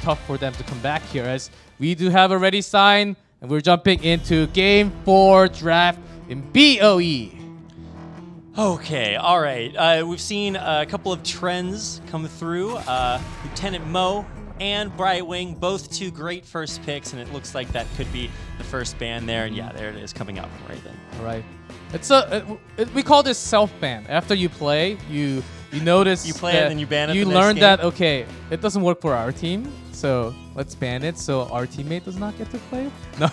tough for them to come back here, as we do have a ready sign, and we're jumping into Game 4 draft in BOE. Okay, all right. We've seen a couple of trends come through. Lieutenant Mo and Brightwing, both two great first picks, and it looks like that could be the first ban there. And yeah, there it is coming out from Raven. All right. We call this self-ban. After you play, you notice you play it and then you ban it. You learn that okay, it doesn't work for our team, so let's ban it so our teammate does not get to play. No.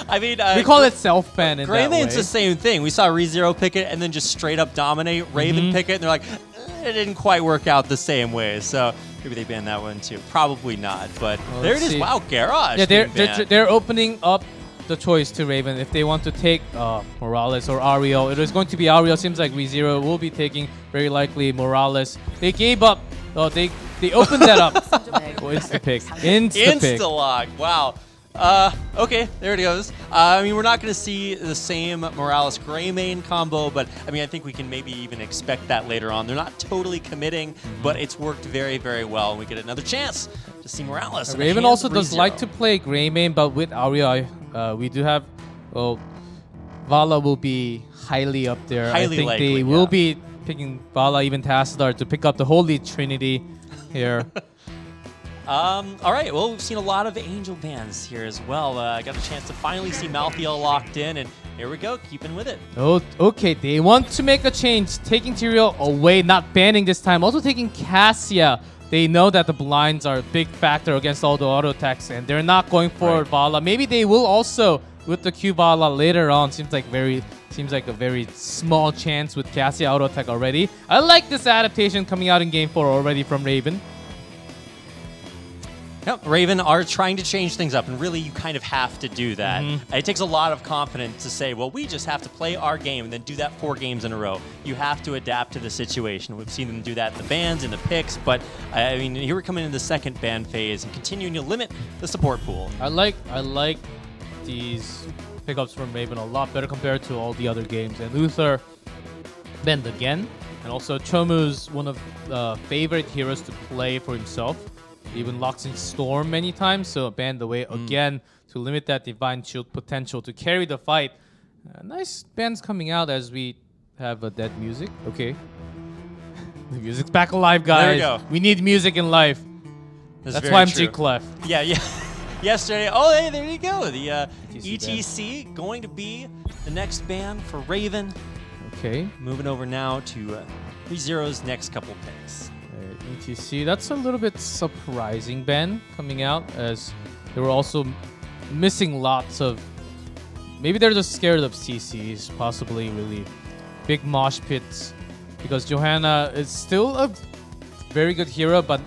I mean, we call it self-ban in that way. Greymane's the same thing. We saw ReZero pick it and then just straight up dominate. Raven pick it and they're like, it didn't quite work out the same way. So maybe they ban that one too. Probably not. But well, there it is. See. Wow, Garage. Yeah, they're opening up the choice to Raven if they want to take Morales or Ariel. It is going to be Ariel. Seems like ReZero will be taking very likely Morales. They gave up. They opened that up. Insta pick. Insta lock. Wow. Okay, there it goes. I mean, we're not going to see the same Morales Greymane combo, but I mean, I think we can maybe even expect that later on. They're not totally committing, but it's worked very, very well, and we get another chance to see Morales. Raven also does like to play Greymane, but with Aria, we do have, well, Vala will be highly up there. Highly I think likely, they will be picking Vala, even Tassadar, to pick up the Holy Trinity here. All right, well, we've seen a lot of Angel bans here as well. I got a chance to finally see Malthael locked in, and here we go, keeping with it. Oh, okay, they want to make a change, taking Tyrael away, not banning this time, also taking Cassia. They know that the blinds are a big factor against all the auto attacks, and they're not going for Vala. Maybe they will also with the Q Vala later on. Seems like a very small chance with Cassia auto attack already. I like this adaptation coming out in Game 4 already from Raven. Yep, Raven are trying to change things up, and really you kind of have to do that. It takes a lot of confidence to say, well, we just have to play our game and then do that 4 games in a row. You have to adapt to the situation. We've seen them do that in the bans, in the picks, but I mean, here we're coming into the second ban phase and continuing to limit the support pool. I like these pickups from Raven a lot better compared to all the other games. And Luther banned again, and also Chomu's one of the favorite heroes to play for himself. Even locks in Storm many times, so banned away again to limit that Divine Shield potential to carry the fight. Nice bans coming out as we have a dead music. Okay. The music's back alive, guys. There we go. We need music in life. That's why I'm G-Clef. Yeah. Yesterday. Oh, hey, there you go. The ETC going to be the next ban for Raven. Okay. Moving over now to ReZero's next couple picks. ETC, that's a little bit surprising ban coming out, as they were also missing lots of, maybe they're just scared of CCs, possibly really big mosh pits, because Johanna is still a very good hero, but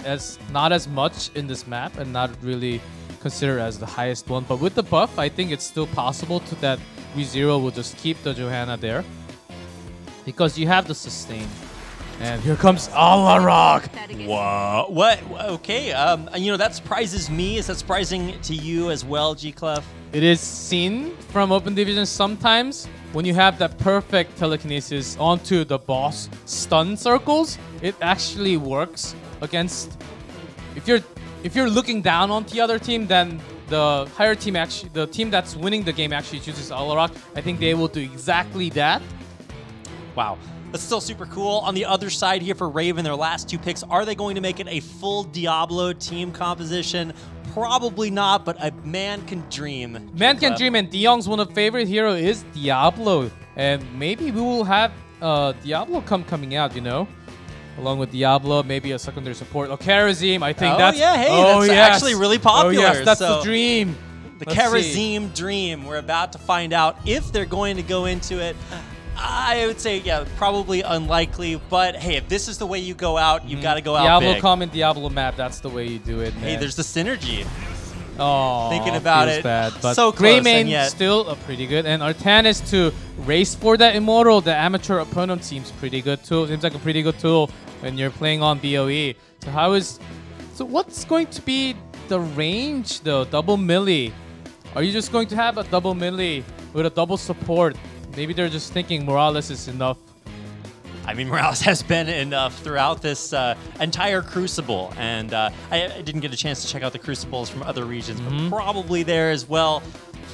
not as much in this map and not really considered as the highest one. But with the buff, I think it's still possible that ReZero will just keep the Johanna there, because you have the sustain. And here comes Alarok. Whoa. What? Okay. You know, that surprises me. Is that surprising to you as well, G-Clef? It is seen from Open Division sometimes when you have that perfect telekinesis onto the boss stun circles. It actually works against. If you're looking down on the other team, then the higher team actually, the team that's winning the game actually chooses Alarok. I think they will do exactly that. Wow. That's still super cool. On the other side here for Raven, their last 2 picks, are they going to make it a full Diablo team composition? Probably not, but a man can dream. Man can dream, and DeYoung's one of the favorite hero is Diablo. And maybe we will have Diablo coming out, you know? Along with Diablo, maybe a secondary support. Oh, Karazim, I think that's... Yeah, hey, that's actually really popular. Oh, yes, that's the dream. The Karazim dream. We're about to find out if they're going to go into it. I would say, yeah, probably unlikely. But hey, if this is the way you go out, you've got to go out big. Diablo common, Diablo map, that's the way you do it, man. Hey, there's the synergy. Oh, thinking about it, bad, but so close, Greymane still pretty good. And Artanis to race for that Immortal, the amateur opponent, seems pretty good too. Seems like a pretty good tool when you're playing on BOE. So what's going to be the range though? Double melee. Are you just going to have a double melee with a double support? Maybe they're just thinking Morales is enough. I mean, Morales has been enough throughout this entire Crucible, and I didn't get a chance to check out the Crucibles from other regions, but probably there as well.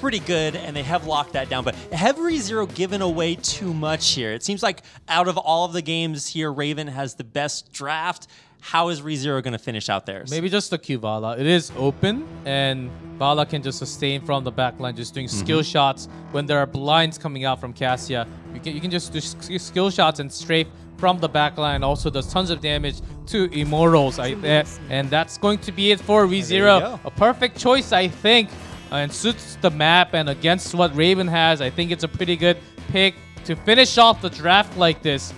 Pretty good, and they have locked that down. But have ReZero given away too much here? It seems like out of all of the games here, Raven has the best draft. How is ReZero going to finish out theirs? Maybe just the Q Vala. It is open, and Vala can just sustain from the backline, just doing skill shots. When there are blinds coming out from Cassia, you can just do skill shots and strafe from the backline. Also does tons of damage to Immortals. And that's going to be it for ReZero. A perfect choice, I think. And suits the map, and against what Raven has, I think it's a pretty good pick to finish off the draft like this.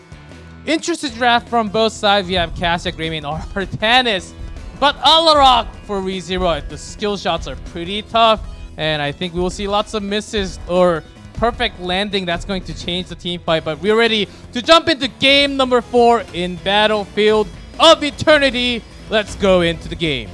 Interesting draft from both sides. We have Cassia, Greymane, or Artanis, but Alarak for ReZero. The skill shots are pretty tough, and I think we will see lots of misses or perfect landing. That's going to change the team fight, but we're ready to jump into game number 4 in Battlefield of Eternity. Let's go into the game.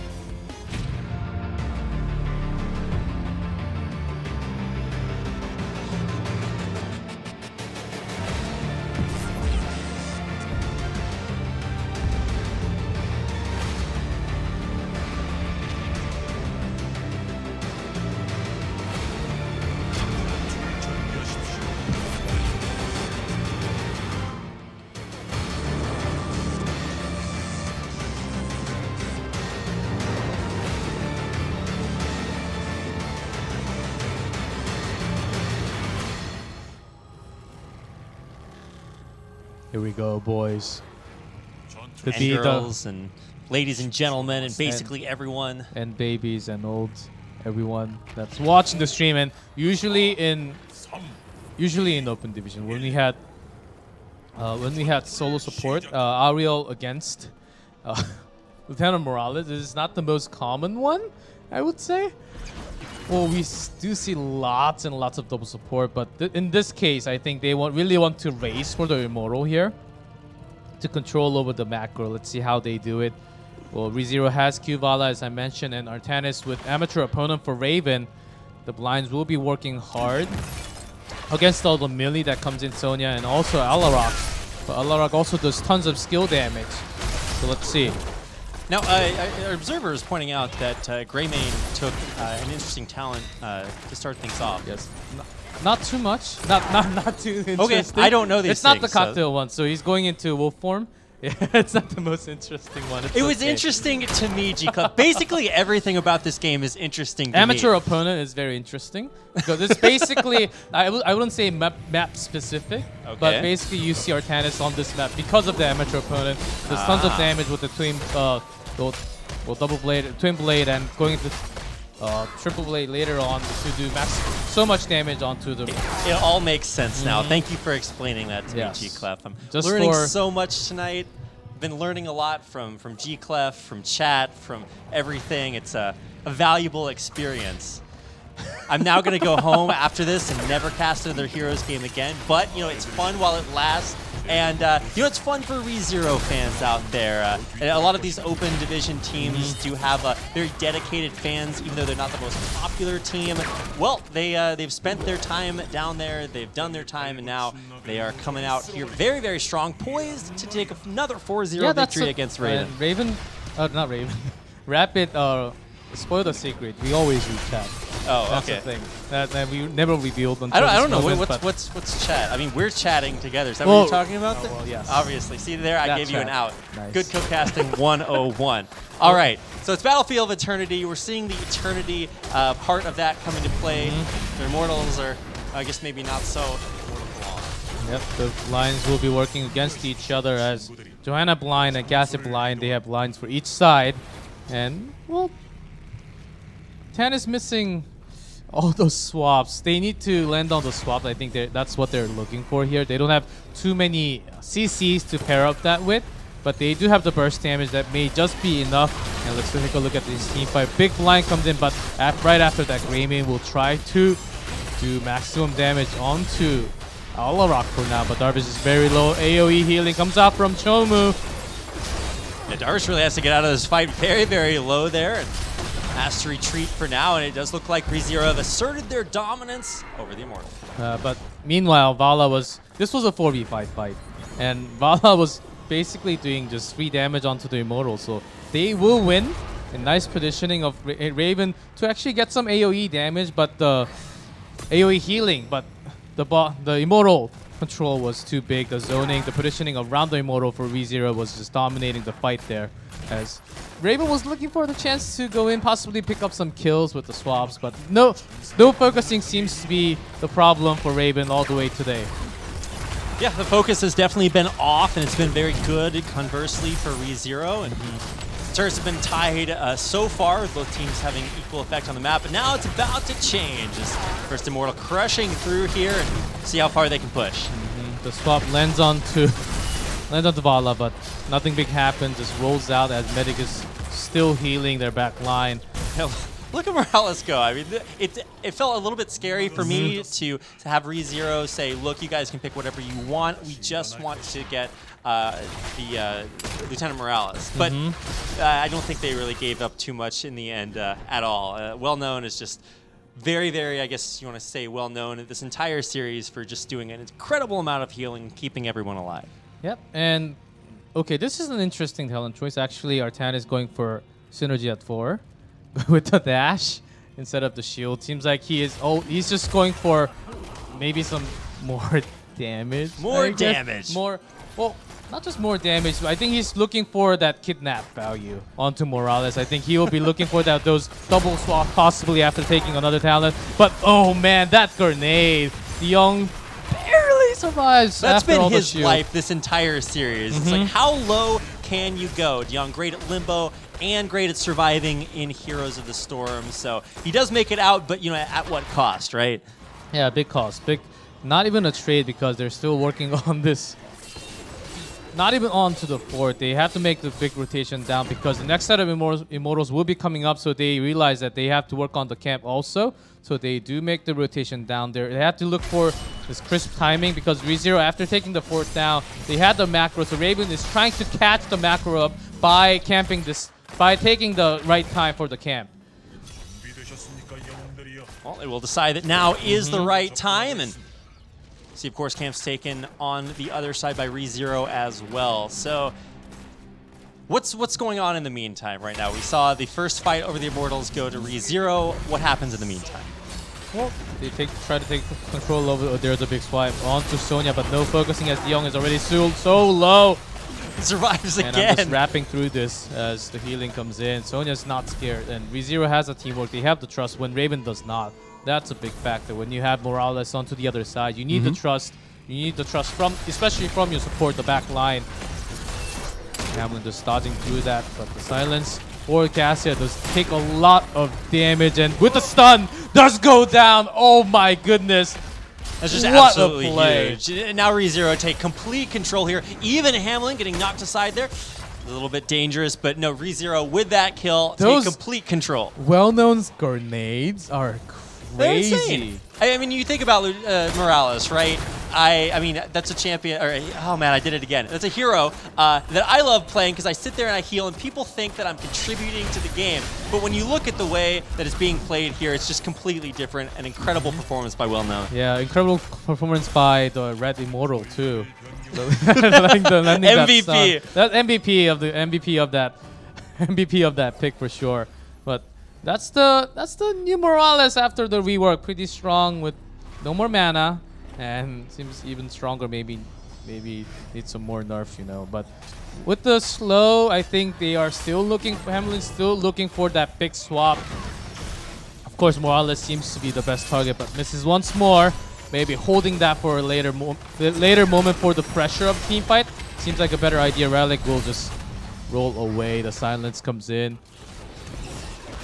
Here we go, boys. And girls and ladies and gentlemen and basically everyone. And babies and olds, everyone that's watching the stream. And usually in open division, when we had solo support, Ariel against Lieutenant Morales, this is not the most common one, I would say. Well, we do see lots and lots of double support, but in this case, I think they really want to race for the Immortal here to control over the macro. Let's see how they do it. Well, ReZero has Q Vala, as I mentioned, and Artanis with amateur opponent for Raven. The blinds will be working hard against all the melee that comes in Sonya, and also Alarak. But Alarak also does tons of skill damage. So let's see. Now, our observer is pointing out that Greymane took an interesting talent to start things off. Yes, not too much, not too interesting. Okay, I don't know these It's not things, the cocktail one, so he's going into wolf form. It's not the most interesting one. It was interesting to me, G-Club. Basically, everything about this game is interesting to Amateur me. opponent is very interesting because it's basically, I wouldn't say map specific, but basically you see Artanis on this map because of the amateur opponent. There's tons of damage with the twin, double blade, twin blade, and going into triple blade later on to do so much damage onto the. It all makes sense now. Thank you for explaining that to me, G-Clef. I'm just learning so much tonight. Been learning a lot from G-Clef, from chat, from everything. It's a valuable experience. I'm now going to go home after this and never cast another Heroes game again. But, you know, it's fun while it lasts. And, you know, it's fun for ReZero fans out there. A lot of these open division teams do have very dedicated fans, even though they're not the most popular team. Well, they've spent their time down there. They've done their time, and now they are coming out here very, very strong, poised to take another 4-0 victory against Raven. Not Raven. Rapid, spoil the secret. We always read chat. Oh, that's the thing. That we never revealed until I don't know. Moment, What's chat? I mean, we're chatting together. Is that what you're talking about? Well, yes. Obviously. See there, I gave you an out. Nice. Good co-casting 101. All right. So it's Battlefield of Eternity. We're seeing the Eternity part of that come into play. The Immortals are, I guess, maybe not so. Yep, the lines will be working against each other as Johanna blind and Cassie blind. They have blinds for each side. And, well, Tan is missing all those swaps. They need to land on the swaps. I think that's what they're looking for here. They don't have too many CCs to pair up that with, but they do have the burst damage that may just be enough. And let's take a look at this team fight. Big blind comes in, but right after that, Greymane will try to do maximum damage onto Alarak for now, but Darvish is very low. AoE healing comes out from Chomu. Yeah, Darvish really has to get out of this fight very, very low there. And has to retreat for now, and it does look like ReZero have asserted their dominance over the Immortal. But meanwhile, Vala this was a 4v5 fight. and Vala was basically doing just 3 damage onto the Immortal, so they will win. A nice positioning of Raven to actually get some AoE damage, but the AoE healing, but the Immortal control was too big. The zoning, the positioning around the Immortal for ReZero was just dominating the fight there, as Raven was looking for the chance to go in, possibly pick up some kills with the swaps, but no focusing seems to be the problem for Raven all the way today. Yeah, the focus has definitely been off, and it's been very good, conversely, for ReZero. And turrets have been tied so far, with both teams having equal effect on the map, but now it's about to change. As First Immortal crushing through here, and see how far they can push. The swap lands onto Vala, but nothing big happens. Just rolls out as Medic is still healing their back line. Hell, look at Morales go. I mean, it felt a little bit scary for me to have ReZero say, look, you guys can pick whatever you want. We just want to get the Lieutenant Morales. But I don't think they really gave up too much in the end at all. Well known is just very, very, I guess you want to say, well known in this entire series for just doing an incredible amount of healing, keeping everyone alive. Yep, and okay, this is an interesting talent choice. Actually, Artan is going for Synergy at 4 with the dash instead of the shield. Seems like he's just going for maybe some more damage. More damage. Well, not just more damage. I think he's looking for that kidnap value onto Morales. I think he will be looking for those double swap possibly after taking another talent. But oh man, that grenade, Young barely survives. That's after been all his the shield. life this entire series. It's like, how low can you go? Young great at limbo and great at surviving in Heroes of the Storm. So he does make it out, but you know, at what cost, right? Yeah, big cost. Not even a trade because they're still working on this. Not even on to the fort. They have to make the big rotation down because the next set of Immortals will be coming up, so they realize that they have to work on the camp also. So they do make the rotation down there. They have to look for this crisp timing because ReZero, after taking the fort down, they had the macro. So Raven is trying to catch the macro up by camping this, by taking the right time for the camp. Well, they will decide that now is the right time, and see, of course, camp's taken on the other side by ReZero as well. So what's going on in the meantime right now? We saw the first fight over the Immortals go to ReZero. What happens in the meantime? Well, they try to take control over. Oh, there's a big swipe onto Sonya, but no focusing as Young is already so low. He survives and again. I'm just wrapping through this as the healing comes in. Sonya's not scared, and ReZero has a teamwork. They have the trust when Raven does not. That's a big factor. When you have Morales onto the other side, you need the trust. You need the trust from, especially from your support, the back line. Hamlin just dodging through that, but the silence for Cassia does take a lot of damage, and with the stun, does go down. Oh my goodness. That's just what absolutely a play. huge. Now ReZero take complete control here. Even Hamlin getting knocked aside there. A little bit dangerous, but no, ReZero with that kill, take complete control. Well-known grenades are crazy. I mean, you think about Morales, right? I mean, that's a champion, or oh man, I did it again. That's a hero that I love playing because I sit there and I heal, and people think that I'm contributing to the game. But when you look at the way that it's being played here, it's just completely different. An incredible performance by Well-Known. Yeah, incredible performance by the Red Immortal too. Like the MVP. That MVP of that pick for sure. But that's the new Morales after the rework. Pretty strong with no more mana, and seems even stronger. Maybe need some more nerf, you know. But with the slow, I think they are still looking. Hamlin's still looking for that big swap. Of course, Morales seems to be the best target, but misses once more. Maybe holding that for a later moment for the pressure of the teamfight. Seems like a better idea. Relic will just roll away. The silence comes in.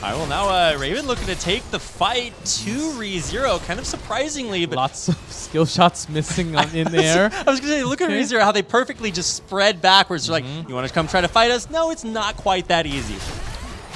All right, well, now Raven looking to take the fight to ReZero, kind of surprisingly. But lots of skill shots missing in the air. I was going to say, look at ReZero, how they perfectly just spread backwards. They're like, you want to come try to fight us? No, it's not quite that easy.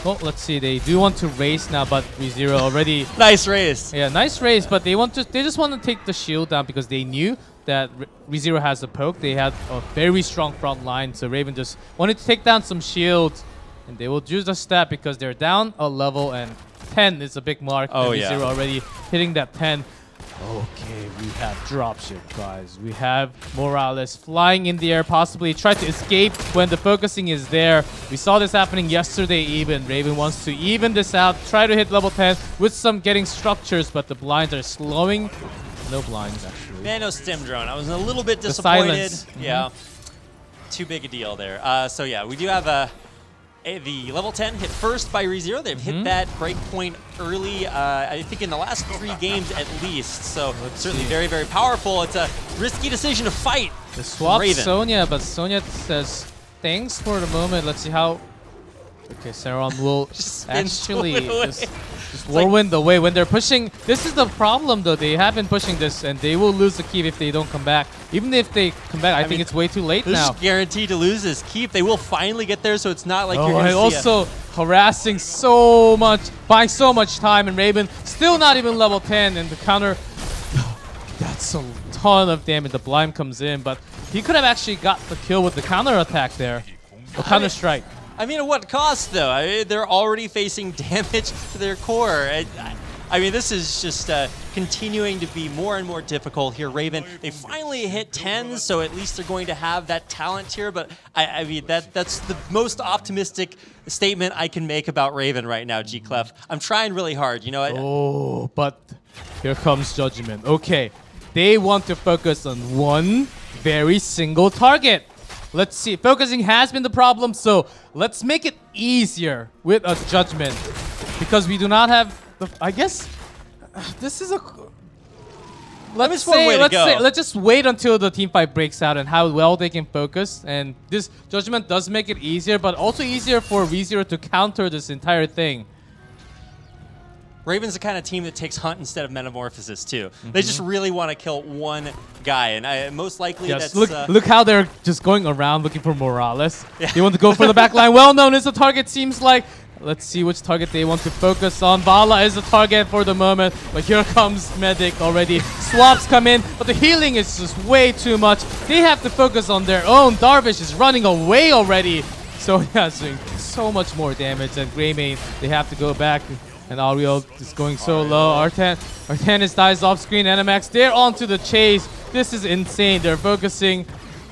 Well, let's see. They do want to race now, but ReZero already... Nice race. Yeah, nice race, but they just want to take the shield down because they knew that ReZero has a poke. They had a very strong front line, so Raven just wanted to take down some shields, and they will use the stat because they're down a level, and 10 is a big mark. Oh, and ReZero already hitting that 10. Okay, we have dropship, guys. We have Morales flying in the air, possibly try to escape when the focusing is there. We saw this happening yesterday even. Raven wants to even this out, try to hit level 10 with some getting structures, but the blinds are slowing. No blinds, actually. Man, no stim drone. I was a little bit disappointed. Yeah, too big a deal there. So yeah, we do have the level 10 hit first by ReZero. They've hit that breakpoint early, I think in the last 3 games at least. So certainly very, very powerful. It's a risky decision to fight. The swap Raven. Sonya, but Sonya says thanks for the moment. Let's see how. Okay, Saron will actually just whirlwind away when they're pushing. This is the problem though. They have been pushing this and they will lose the keep if they don't come back. Even if they come back, I think it's way too late now. They're guaranteed to lose this keep. They will finally get there, so it's not like you're going to see also harassing so much, buying so much time, and Raven still not even level 10, and the counter, that's a ton of damage. The blind comes in, but he could have actually got the kill with the counter attack there. The counter strike. I mean, at what cost, though? I mean, they're already facing damage to their core. I mean, this is just continuing to be more and more difficult here. Raven, they finally hit 10, so at least they're going to have that talent here. But I mean, that's the most optimistic statement I can make about Raven right now, G-Clef. I'm trying really hard, you know. Oh, but here comes Judgment. Okay, they want to focus on one very single target. Let's see. Focusing has been the problem, so let's make it easier with a Judgment. Because we do not have the... I guess this is a... Let's just wait until the team fight breaks out and how well they can focus. And this Judgment does make it easier, but also easier for ReZero to counter this entire thing. Raven's the kind of team that takes Hunt instead of Metamorphosis, too. They just really want to kill one guy, and most likely that's... Look how they're just going around looking for Morales. Yeah. They want to go for the backline. Well known as the target, seems like. Let's see which target they want to focus on. Vala is the target for the moment, but here comes Medic already. Swaps come in, but the healing is just way too much. They have to focus on their own. Darvish is running away already. So yeah, doing so much more damage, and Greymane, they have to go back. And Ariel is going so low. Artanis dies off screen. NMX, they're onto the chase. This is insane. They're focusing.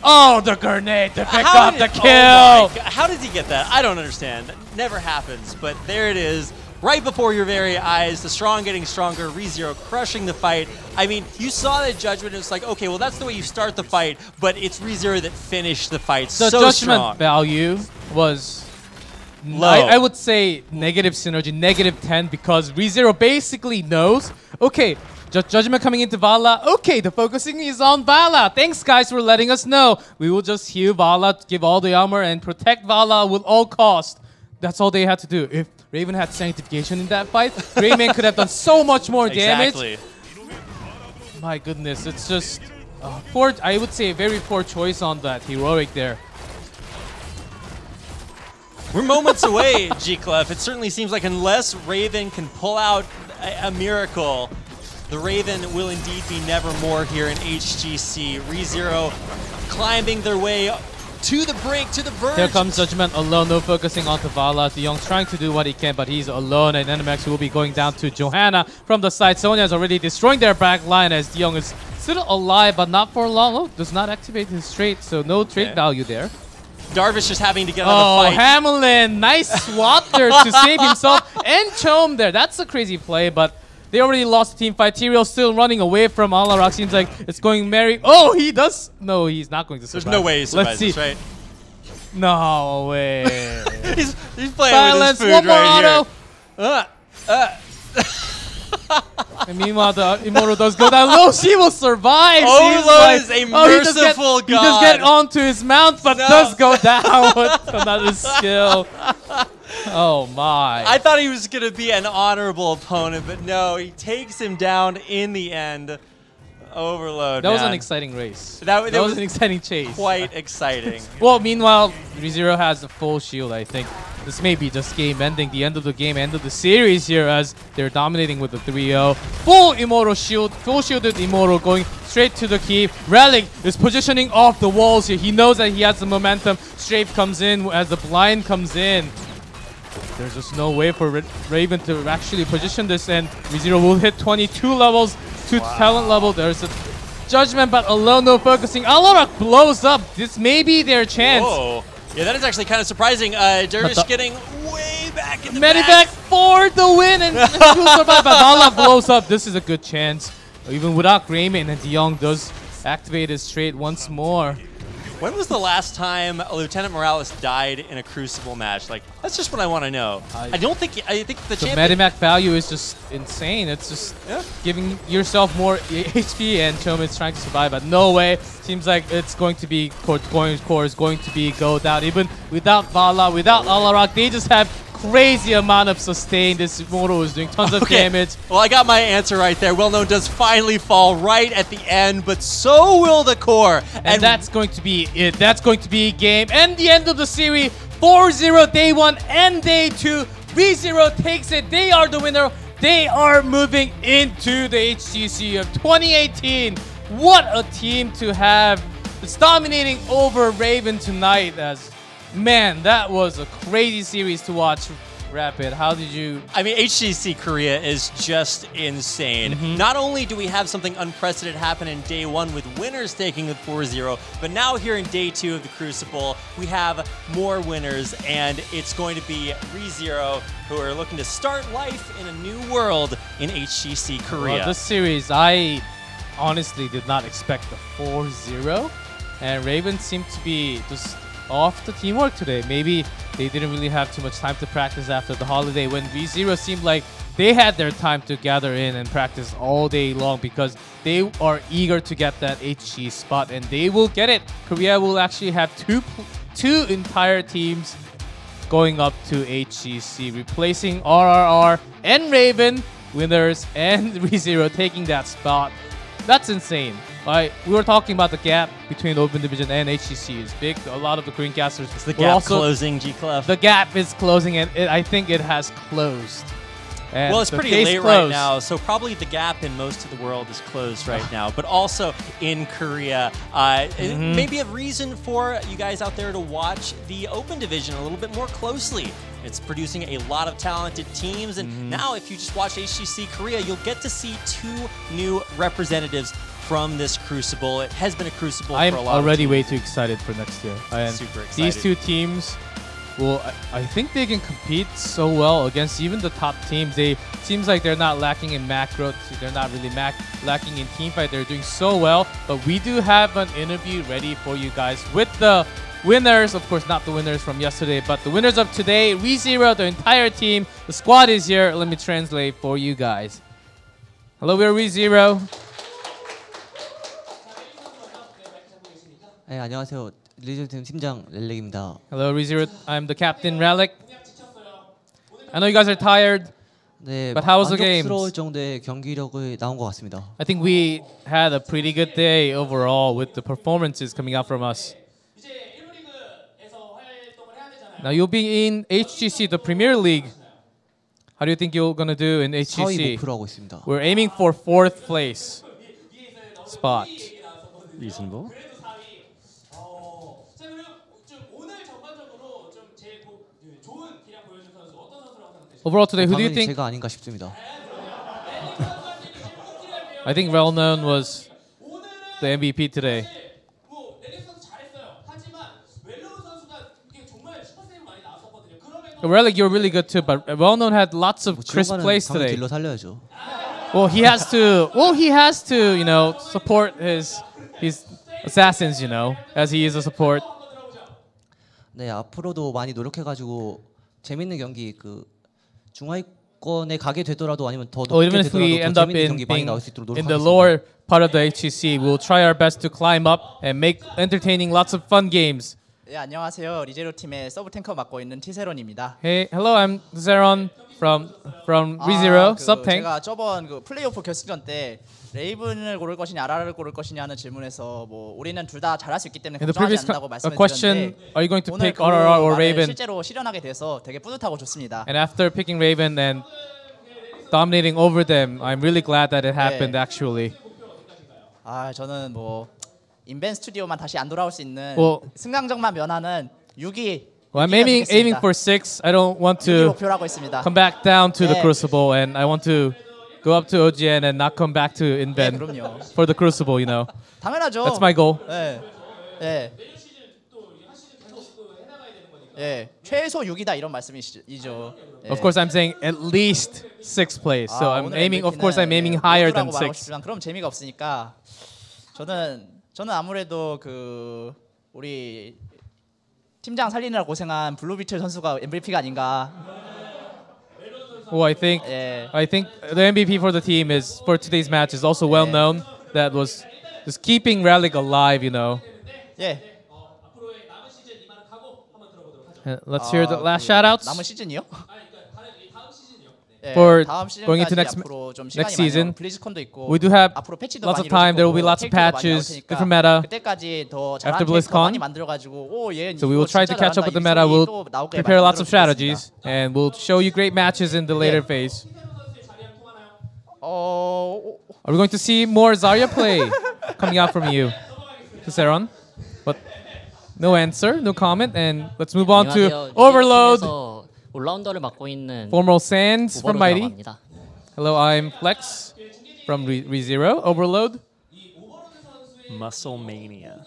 Oh, the grenade to pick up the kill. Oh how did he get that? I don't understand. That never happens. But there it is. Right before your very eyes. The strong getting stronger. ReZero crushing the fight. I mean, you saw that Judgment. It's like, okay, well, that's the way you start the fight. But it's ReZero that finished the fight. The so Judgment strong. value was... low. I would say negative synergy, negative 10, because ReZero basically knows, okay, Judgment coming into Vala, okay, the focusing is on Vala. Thanks, guys, for letting us know. We will just heal Vala, give all the armor, and protect Vala with all cost. That's all they had to do. If Raven had Sanctification in that fight, Greymane could have done so much more damage. Exactly. My goodness, it's just, poor, I would say a very poor choice on that heroic there. We're moments away, G-Clef. It certainly seems like unless Raven can pull out a miracle, the Raven will indeed be nevermore here in HGC. ReZero climbing their way to the brink, to the verge. Here comes Judgment alone, no focusing onto Vala. DeYoung's trying to do what he can, but he's alone, and NMX will be going down to Johanna from the side. Sonya is already destroying their back line as DeYoung is still alive, but not for long. Oh, does not activate his trait, so no trait value there. Darvish just having to get on the fight. Hamlin, nice swap there to save himself and Chome there. That's a crazy play, but they already lost the team fight. Tyrael still running away from Alarak. Seems like it's going merry. Oh, he does. No, he's not going to survive. There's no way he survives this, right? No way. he's playing Silence, with his food one more right auto. And meanwhile, the Immortal does go down low. She will survive. Overload is a merciful god. He does get onto his mount, but does go down with another skill. Oh my. I thought he was going to be an honorable opponent, but no, he takes him down in the end. Overload, That was an exciting race. That was an exciting chase. Quite exciting. Well, meanwhile, ReZero has a full shield, I think. This may be just game ending, the end of the game, end of the series here as they're dominating with the 3-0. Full Immortal shield, full shielded Immortal going straight to the keep. Relic is positioning off the walls here. He knows that he has the momentum. Strafe comes in as the blind comes in. There's just no way for Raven to actually position this, and ReZero will hit 22 levels to talent level. There's a judgment, but alone no focusing. Alarak blows up. This may be their chance. Whoa. Yeah, that is actually kind of surprising. Dervish getting way back in the Medivac back. for the win, and he'll survive, but Alarak blows up. This is a good chance. Even without Grayman, and DeYoung does activate his trait once more. When was the last time Lieutenant Morales died in a Crucible match? Like, that's just what I want to know. I think the champion... Medivac value is just insane. It's just giving yourself more HP, and Chomin's trying to survive, but no way. Seems like it's going to be core is going to be go down. Even without Vala, without Alarak, they just have crazy amount of sustain. This Moro is doing tons of damage. Well, I got my answer right there. Well Known does finally fall right at the end, but so will the core. And that's going to be it. That's going to be game. And the end of the series, 4-0 day 1 and day 2. ReZero takes it. They are the winner. They are moving into the HGC of 2018. What a team to have. It's dominating over Raven tonight. Man, that was a crazy series to watch. Rapid, how did you... I mean, HGC Korea is just insane. Not only do we have something unprecedented happen in day 1 with winners taking the 4-0, but now here in day 2 of the Crucible, we have more winners, and it's going to be ReZero who are looking to start life in a new world in HGC Korea. Well, this series, I honestly did not expect the 4-0, and Raven seemed to be just off the teamwork today. Maybe they didn't really have too much time to practice after the holiday, when ReZero seemed like they had their time to gather in and practice all day long, because they are eager to get that HG spot, and they will get it. Korea will actually have two entire teams going up to HGC, replacing RRR and Raven, winners, and ReZero taking that spot. That's insane. We were talking about the gap between Open Division and HGC is big. A lot of the Korean casters... Is the gap closing, G-Clef? The gap is closing, and I think it has closed. And well, it's pretty late right now, so probably the gap in most of the world is closed right now. But also in Korea, maybe a reason for you guys out there to watch the Open Division a little bit more closely. It's producing a lot of talented teams, and now if you just watch HGC Korea, you'll get to see 2 new representatives from this Crucible. It has been a Crucible for a lot of teams. I'm already way too excited for next year. Super excited. These 2 teams, well, I think they can compete so well against even the top teams. Seems like they're not lacking in macro. They're not really lacking in teamfight. They're doing so well. But we do have an interview ready for you guys with the winners. Of course, not the winners from yesterday, but the winners of today. ReZero, the entire team. The squad is here. Let me translate for you guys. Hello, we're ReZero. 네, 안녕하세요. 리즈팀 팀장 렐렉입니다. Hello, ReZero. I'm the captain, Relic. I know you guys are tired. 네, But how was the game? 만족스러울 정도의 경기력이 나온 것 같습니다. I think we had a pretty good day overall with the performances coming out from us. Now you'll be in HGC, the Premier League. How do you think you're gonna do in 4위 HGC? 목표로 하고 있습니다. We're aiming for 4th place spot. Reasonable. Overall today, who do you 당연히 think? 제가 아닌가 싶습니다. I think Well Known was the MVP today. Relic, you're really good too, but Well Known had lots of crisp plays today. 딜러 살려야죠. Well, he has to, you know, support his assassins, you know, as he is a support. 네, 앞으로도 많이 노력해가지고 재밌는 경기 중하위권에 가게 되더라도 아니면 더 높게 Even if we end 되더라도 더 up 재밌는 in 경기 많이 나올 수 있도록 in the 노력하겠습니다. lower part of the HGC, we'll try our best to climb up and make entertaining lots of fun games. 네, 안녕하세요. 리제로 팀의 서브 탱커 맡고 있는 티세론입니다. Hey, hello, I'm Zeron from ReZero, sub tank. 제가 저번 플레이오프 결승전 때 레이븐을 고를 것이냐 아라를 고를 것이냐 하는 질문에서 우리는 둘 다 잘할 수 있기 때문에 In the 걱정하지 previous 않는다고 question, 말씀드렸는데 are you going to 오늘 pick RRR or 말을 Raven? 실제로 실현하게 돼서 되게 뿌듯하고 좋습니다. And after picking Raven and dominating over them, I'm really glad that it happened actually. 저는 인벤 스튜디오만 다시 안 돌아올 수 있는 Well, 승강정만 면하는 6위 Well, I'm aiming for 6. I don't want to 목표로 하고 있습니다. come back down to the 네. Crucible, and I want to go up to OGN and not come back to 네, Inven 그럼요. for the Crucible, you know. 당연하죠. That's my goal. 네. 네. 예, 최소 6이다 이런 말씀이죠. 예. Of course, I'm saying at least 6th place. So I'm 오늘 aiming. Of course, I'm aiming MVP는 higher than 모두라고 말하고 6. 싶지만 그럼 재미가 없으니까 저는 아무래도 그 우리 팀장 살리느라 고생한 블루비틀 선수가 MVP가 아닌가. Well, I think the MVP for the team is for today's match is also well known. That was just keeping Relic alive, you know. 예. Let's hear the last shoutouts 남은 시즌이요? for 다음 going into 시즌까지 앞으로 좀 시간이 next season. 많아요. 블리즈컨도 있고 We do have 앞으로 패치도 lots 많이 of time. There will be 이루어질 lots of 거고, 캐릭터도 많이 patches, 나올 테니까 different meta. 그때까지 더 After 잘하는 캐릭터 BlizzCon. 많이 만들어가지고 오얘 So we will try to catch up with the meta. We'll prepare lots of strategies, and we'll show you great matches in the later phase. Are we going to see more Zarya play coming out from you, Seron? But no answer, no comment, and let's move on to Overload. 올라운더를 맡고 있는 Formal Sands from 오버로드라고 Mighty. 합니다. Hello, I'm Flex from ReZero. Overload. Muscle Mania.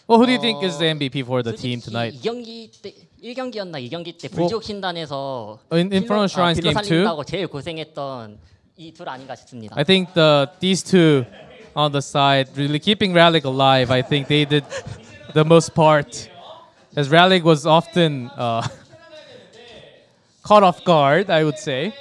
Well, who do you think is the MVP for the team tonight? 2경기 때 1경기였나 2경기 때 불지옥 신단에서 In Infernal Shrines 빌로 game 2, 살린다고 제일 고생했던 이 둘 아닌가 싶습니다. I think these two on the side really keeping Relic alive. I think they did the most part, as Relic was often caught off guard, I would say.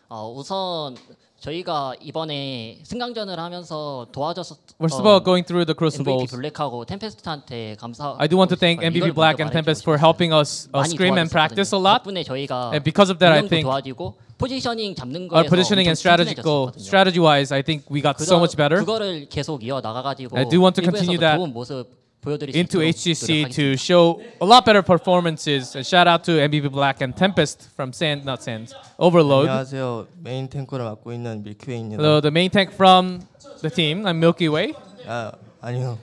우선 저희가 이번에 승강전을 하면서 도와줘서 First of all, going through the MVP Crucibles, 블랙하고 템페스트한테 감사. I do want to thank MVP Black and Tempest for helping us scrim and practice a lot. 덕분에 저희가 And because of that, I think 도와주고 포지셔닝 잡는 our 거에서 positioning and strategy-wise, I think we got so much better. 그거를 계속 이어 나가가지고 I do want to continue that 좋은 모습 보여드릴 수 into 있도록 HGC 노력하겠습니다. to show a lot better performances. And shout out to MVP Black and Tempest from Overload. 안녕하세요. 메인 탱커를 맡고 있는 밀크웨이입니다. Hello, the main tank from the team. I'm Milky Way. 아니요.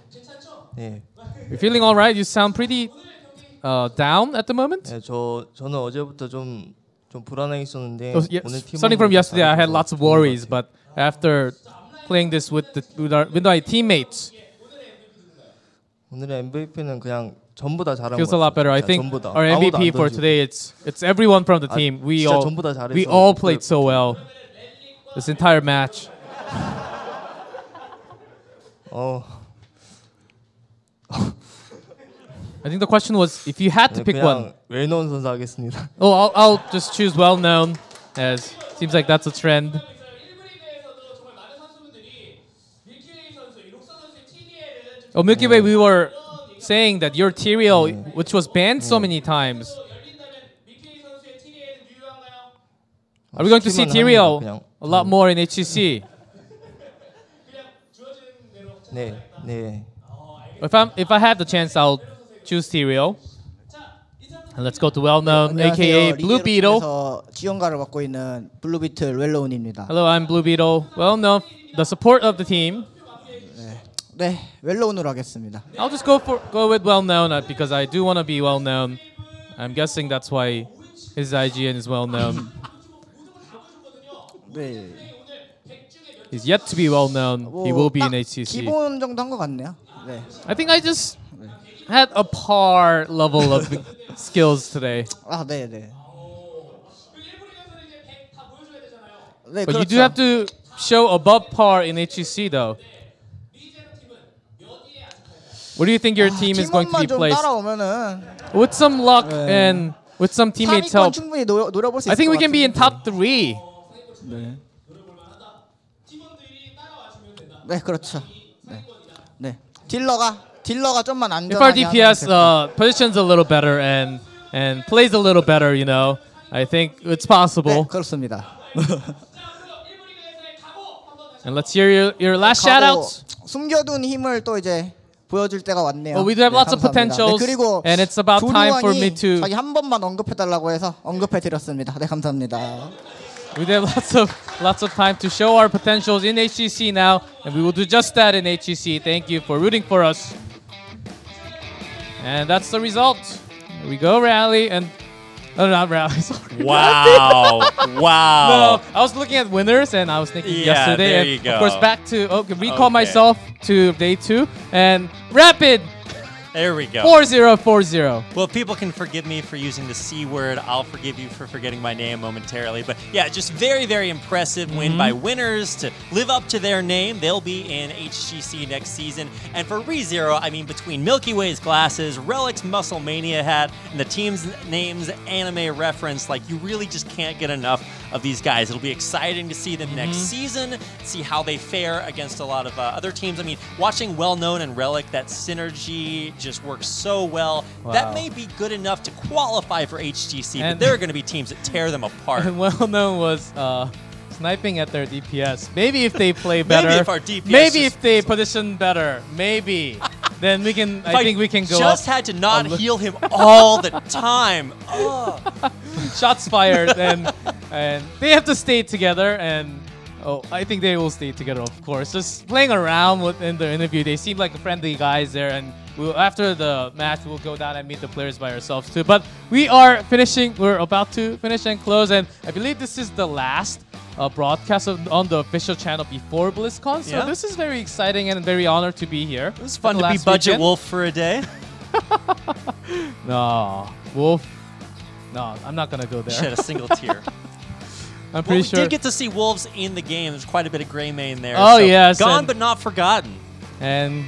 네. You're feeling all right? You sound pretty down at the moment. 네, 저는 어제부터 좀 불안했었는데 오늘 팀 Starting from yesterday, I had lots of worries, but after playing this with my teammates, 오늘의 MVP는 그냥 전부 다 잘한 feels 것 a lot better. 같아요. I think 전부 다. our 아무도 안 MVP for 던지고. today it's everyone from the team. We 진짜 all 전부 다 잘해서 we all played so well this entire match. I think the question was if you had to pick one. 그냥 웰노운 선수 하겠습니다. Oh, I'll just choose well known, as seems like that's a trend. Oh, Milky Way, we were saying that your Tyrael, which was banned so many times. Are we going to see Tyrael a lot more in HGC? 네, 네. If I had the chance, I'll choose Tyrael. And let's go to well-known, aka Blue Beetle. 지원가를 맡고 있는 블루비틀 웰로운입니다. Hello, I'm Blue Beetle. Well-known, the support of the team. 네, 웰로운으로 하겠습니다. I'll just go with well-known because I do want to be well-known. I'm guessing that's why his IGN is well-known. 네. He's yet to be well-known. He will be in HGC. 기본 정도 한 것 같네요. 네. I think I just had a par level of skills today. 네, 네. 네, But 그렇죠. you do have to show above par in HGC though. Where do you think your team is going to be 팀원만 좀 placed? 따라오면은 With some luck and with some teammates' 3위권 help, 충분히 노려볼 수 있을 I think 것 we can be in 같은데. top 3. 네. 네, 그렇죠. 네. 네. 딜러가 좀만 If our 안전하게 DPS 하면 positions a little better and plays a little better, you know, I think it's possible. 네, 그렇습니다. And let's hear your last shoutouts. 숨겨둔 힘을 또 이제 보여줄 때가 왔네요. Well, we do have lots of 감사합니다. potentials, 네, 그리고 and it's about time for me 조리왕이 to. 자기 한 번만 언급해달라고 해서 언급해드렸습니다. 네, 감사합니다. We have lots of time to show our potentials in HGC now, and we will do just that in HGC. Thank you for rooting for us. And that's the result. Here we go, Rally, and not Rally. Sorry. Wow. Wow. No, I was looking at winners, and I was thinking Yeah, yesterday. there and you go. Of course, back to recall Okay. myself to day 2 and Rapid There we go. 4040. Well, if people can forgive me for using the C word, I'll forgive you for forgetting my name momentarily. But yeah, just very, very impressive win by winners to live up to their name. They'll be in HGC next season. And for ReZero, I mean, between Milky Way's glasses, Relic's Muscle Mania hat, and the team's names anime reference, like, you really just can't get enough of these guys. It'll be exciting to see them next season, see how they fare against a lot of other teams. I mean, watching Well-Known and Relic, that synergy just works so well. Wow. That may be good enough to qualify for HGC, And- but there are going to be teams that tear them apart. And Well-Known was sniping at their DPS. Maybe if they play better. Maybe if our DPS Maybe just- if they position better. Maybe. Then we can. If I think we can go just up. had to not heal him all the time. Ugh. Shots fired, and they have to stay together. And I think they will stay together, of course. Just playing around in the interview, they seem like friendly guys there. And after the match, we'll go down and meet the players by ourselves too. But we are finishing. We're about to finish and close, and I believe this is the last broadcast on the official channel before BlizzCon. So Yeah. this is very exciting and very honored to be here. It was fun to be Budget Wolf for a day. No, Wolf. No, I'm not gonna go there. Shed a single tear. I'm pretty We sure. did get to see wolves in the game. There's quite a bit of gray mane there. Oh, so yes, gone and- but not forgotten. And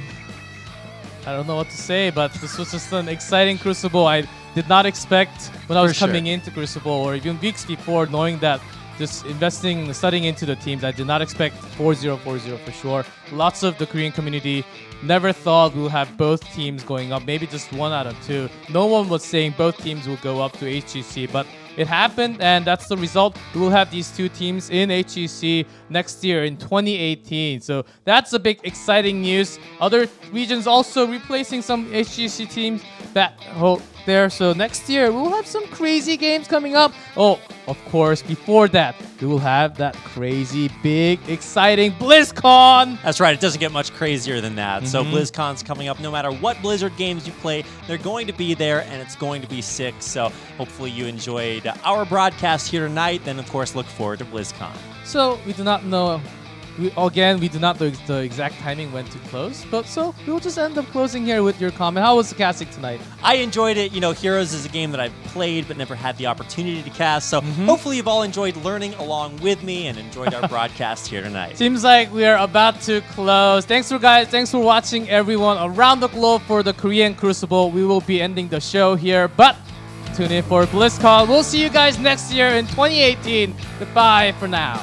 I don't know what to say, but this was just an exciting Crucible. I did not expect when I was For sure. coming into Crucible, or even weeks before, knowing that just investing, studying into the teams, I did not expect 4040 for sure. Lots of the Korean community never thought we'll have both teams going up, maybe just 1 out of 2. No one was saying both teams will go up to HGC, but it happened, and that's the result. We will have these 2 teams in HGC next year in 2018. So that's a big exciting news. Other regions also replacing some HGC teams there. So next year we'll have some crazy games coming up. Oh, of course, before that, we will have that crazy, big, exciting BlizzCon. That's right. It doesn't get much crazier than that. So BlizzCon's coming up. No matter what Blizzard games you play, they're going to be there, and it's going to be sick. So hopefully you enjoyed our broadcast here tonight. Then, of course, look forward to BlizzCon. So we do not know. We do not know the exact timing when to close, but so we will just end up closing here with your comment. How was the casting tonight? I enjoyed it. You know, Heroes is a game that I've played but never had the opportunity to cast. So hopefully you've all enjoyed learning along with me and enjoyed our broadcast here tonight. Seems like we are about to close. Thanks for watching, everyone around the globe for the Korean Crucible. We will be ending the show here, but tune in for BlizzCon. We'll see you guys next year in 2018. Goodbye for now.